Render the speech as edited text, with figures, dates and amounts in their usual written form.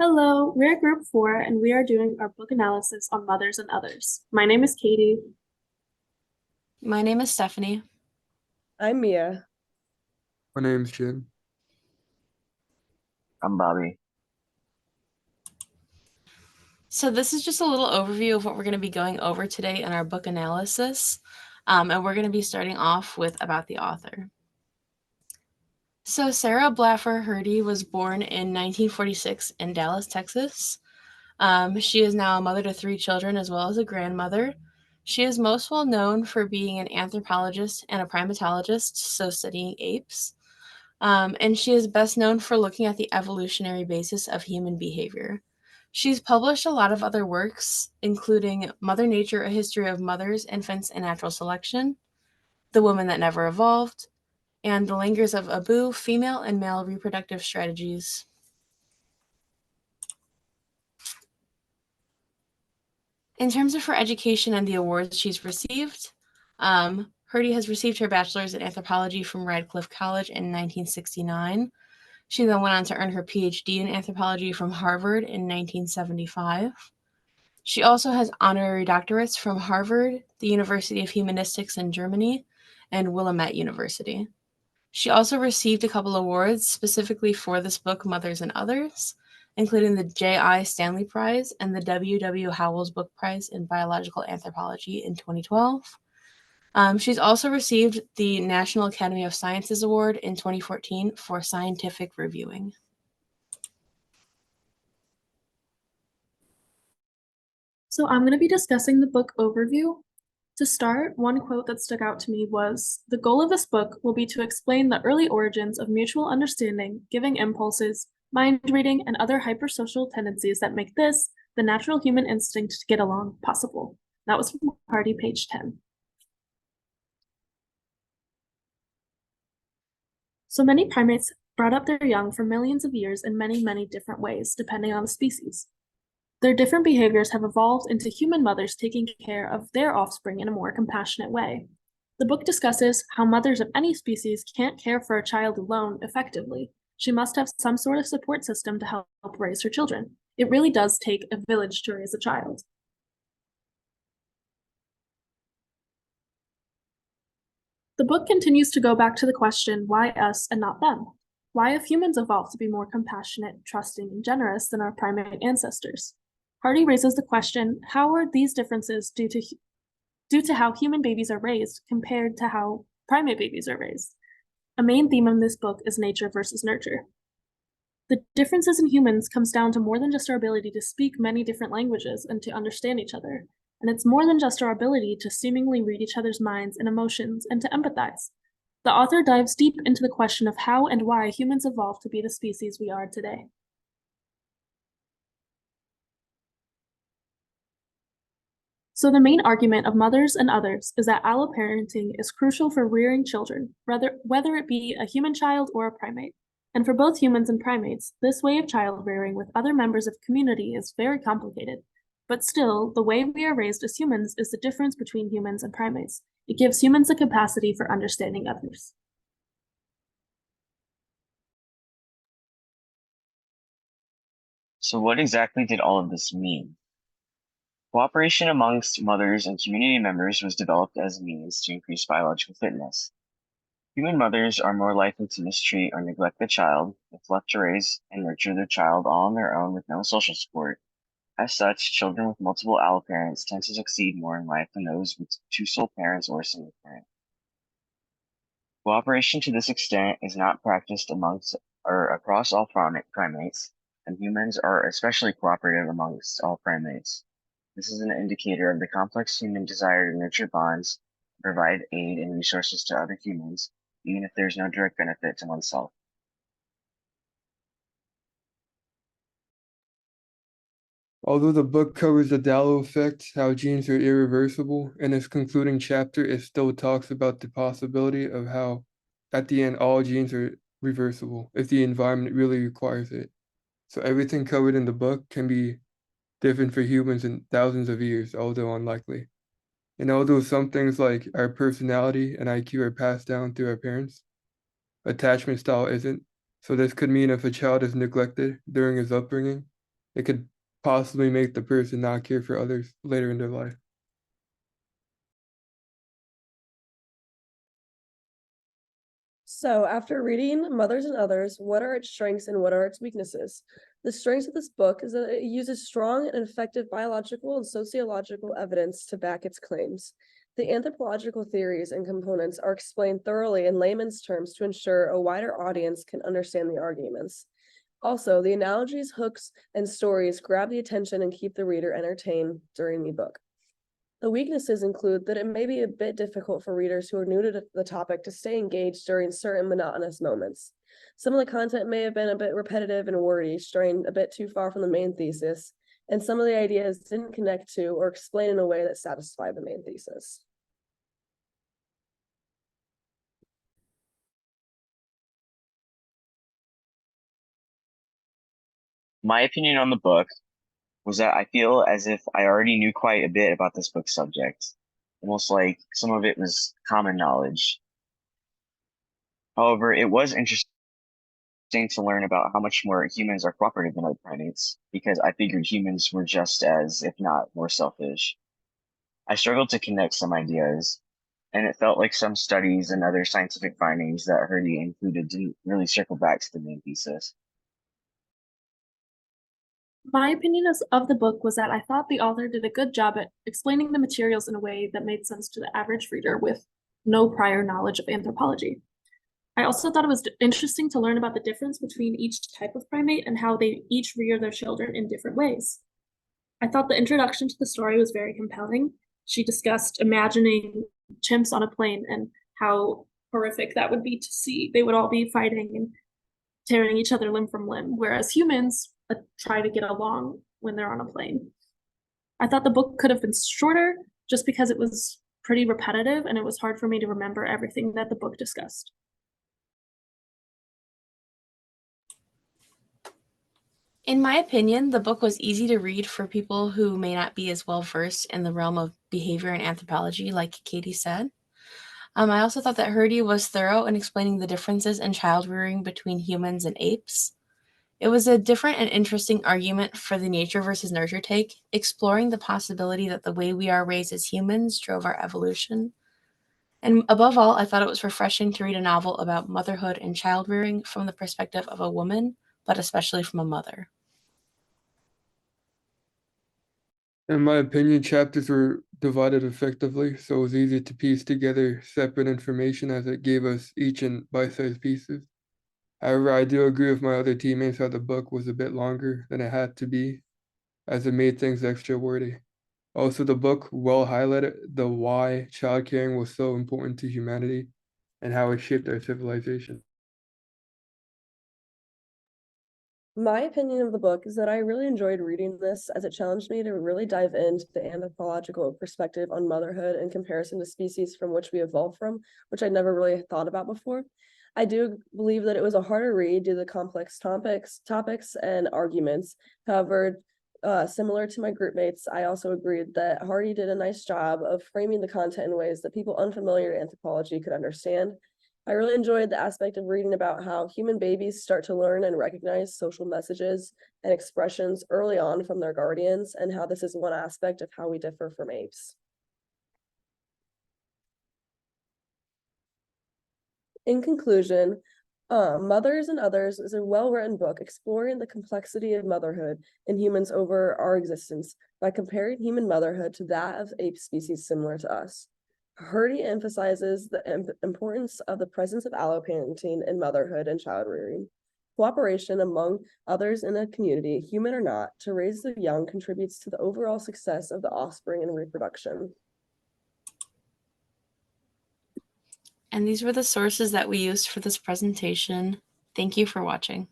Hello, we're Group 4 and we are doing our book analysis on Mothers and Others. My name is Katie. My name is Stephanie. I'm Mia. My name's Jim. I'm Bobby. So this is just a little overview of what we're going to be going over today in our book analysis. And we're going to be starting off with about the author. So Sarah Blaffer Hrdy was born in 1946 in Dallas, Texas. She is now a mother to 3 children as well as a grandmother. She is most well known for being an anthropologist and a primatologist, so studying apes. And she is best known for looking at the evolutionary basis of human behavior. She's published a lot of other works, including Mother Nature, A History of Mothers, Infants, and Natural Selection, The Woman That Never Evolved, and The Langurs of Abu, Female and Male Reproductive Strategies. In terms of her education and the awards she's received, Hrdy has received her bachelor's in anthropology from Radcliffe College in 1969. She then went on to earn her PhD in anthropology from Harvard in 1975. She also has honorary doctorates from Harvard, the University of Humanistics in Germany, and Willamette University. She also received a couple awards specifically for this book, Mothers and Others, including the J.I. Stanley Prize and the W.W. Howells Book Prize in Biological Anthropology in 2012. She's also received the National Academy of Sciences Award in 2014 for scientific reviewing. So I'm going to be discussing the book overview. To start, one quote that stuck out to me was, "The goal of this book will be to explain the early origins of mutual understanding, giving impulses, mind reading, and other hypersocial tendencies that make this, the natural human instinct to get along, possible." That was from Hardy, page 10. So many primates brought up their young for millions of years in many, many different ways, depending on the species. Their different behaviors have evolved into human mothers taking care of their offspring in a more compassionate way. The book discusses how mothers of any species can't care for a child alone effectively. She must have some sort of support system to help raise her children. It really does take a village to raise a child. The book continues to go back to the question, why us and not them? Why have humans evolved to be more compassionate, trusting, and generous than our primate ancestors? Hardy raises the question, how are these differences due to how human babies are raised compared to how primate babies are raised? A main theme in this book is nature versus nurture. The differences in humans comes down to more than just our ability to speak many different languages and to understand each other. And it's more than just our ability to seemingly read each other's minds and emotions and to empathize. The author dives deep into the question of how and why humans evolved to be the species we are today. So the main argument of Mothers and Others is that alloparenting is crucial for rearing children, whether it be a human child or a primate. And for both humans and primates, this way of child rearing with other members of community is very complicated. But still, the way we are raised as humans is the difference between humans and primates. It gives humans the capacity for understanding others. So what exactly did all of this mean? Cooperation amongst mothers and community members was developed as a means to increase biological fitness. Human mothers are more likely to mistreat or neglect the child if left to raise and nurture their child all on their own with no social support. As such, children with multiple alloparents tend to succeed more in life than those with two sole parents or a single parent. Cooperation to this extent is not practiced amongst or across all primates, and humans are especially cooperative amongst all primates. This is an indicator of the complex human desire to nurture bonds, provide aid and resources to other humans, even if there's no direct benefit to oneself. Although the book covers the Dallow effect, how genes are irreversible, in its concluding chapter, it still talks about the possibility of how, at the end, all genes are reversible if the environment really requires it. So everything covered in the book can be different for humans in thousands of years, although unlikely. And although some things like our personality and IQ are passed down through our parents, attachment style isn't. So this could mean if a child is neglected during his upbringing, it could possibly make the person not care for others later in their life. So, after reading Mothers and Others, what are its strengths and what are its weaknesses? The strengths of this book is that it uses strong and effective biological and sociological evidence to back its claims. The anthropological theories and components are explained thoroughly in layman's terms to ensure a wider audience can understand the arguments. Also, the analogies, hooks, and stories grab the attention and keep the reader entertained during the book. The weaknesses include that it may be a bit difficult for readers who are new to the topic to stay engaged during certain monotonous moments. Some of the content may have been a bit repetitive and wordy, straying a bit too far from the main thesis, and some of the ideas didn't connect to or explain in a way that satisfied the main thesis. My opinion on the book was that I feel as if I already knew quite a bit about this book's subject, almost like some of it was common knowledge. However, it was interesting to learn about how much more humans are cooperative than other primates, because I figured humans were just as, if not more selfish. I struggled to connect some ideas, and it felt like some studies and other scientific findings that Hurley included didn't really circle back to the main thesis. My opinion of the book was that I thought the author did a good job at explaining the materials in a way that made sense to the average reader with no prior knowledge of anthropology. I also thought it was interesting to learn about the difference between each type of primate and how they each rear their children in different ways. I thought the introduction to the story was very compelling. She discussed imagining chimps on a plane and how horrific that would be to see. They would all be fighting and tearing each other limb from limb, whereas humans try to get along when they're on a plane. I thought the book could have been shorter just because it was pretty repetitive and it was hard for me to remember everything that the book discussed. In my opinion, the book was easy to read for people who may not be as well versed in the realm of behavior and anthropology, like Katie said. I also thought that Hurdy was thorough in explaining the differences in child rearing between humans and apes. It was a different and interesting argument for the nature versus nurture take, exploring the possibility that the way we are raised as humans drove our evolution. And above all, I thought it was refreshing to read a novel about motherhood and child rearing from the perspective of a woman, but especially from a mother. In my opinion, chapters were divided effectively, so it was easy to piece together separate information as it gave us each in bite-sized pieces. However, I do agree with my other teammates that the book was a bit longer than it had to be, as it made things extra wordy. Also, the book well highlighted the why child caring was so important to humanity and how it shaped our civilization. My opinion of the book is that I really enjoyed reading this as it challenged me to really dive into the anthropological perspective on motherhood in comparison to species from which we evolved from, which I never really thought about before. I do believe that it was a harder read due to the complex topics and arguments. However, similar to my group mates, I also agreed that Hardy did a nice job of framing the content in ways that people unfamiliar to anthropology could understand. I really enjoyed the aspect of reading about how human babies start to learn and recognize social messages and expressions early on from their guardians, and how this is one aspect of how we differ from apes. In conclusion, Mothers and Others is a well-written book exploring the complexity of motherhood in humans over our existence by comparing human motherhood to that of ape species similar to us. Hurdy emphasizes the importance of the presence of alloparenting in motherhood and child rearing. Cooperation among others in a community, human or not, to raise the young contributes to the overall success of the offspring and reproduction. And these were the sources that we used for this presentation. Thank you for watching.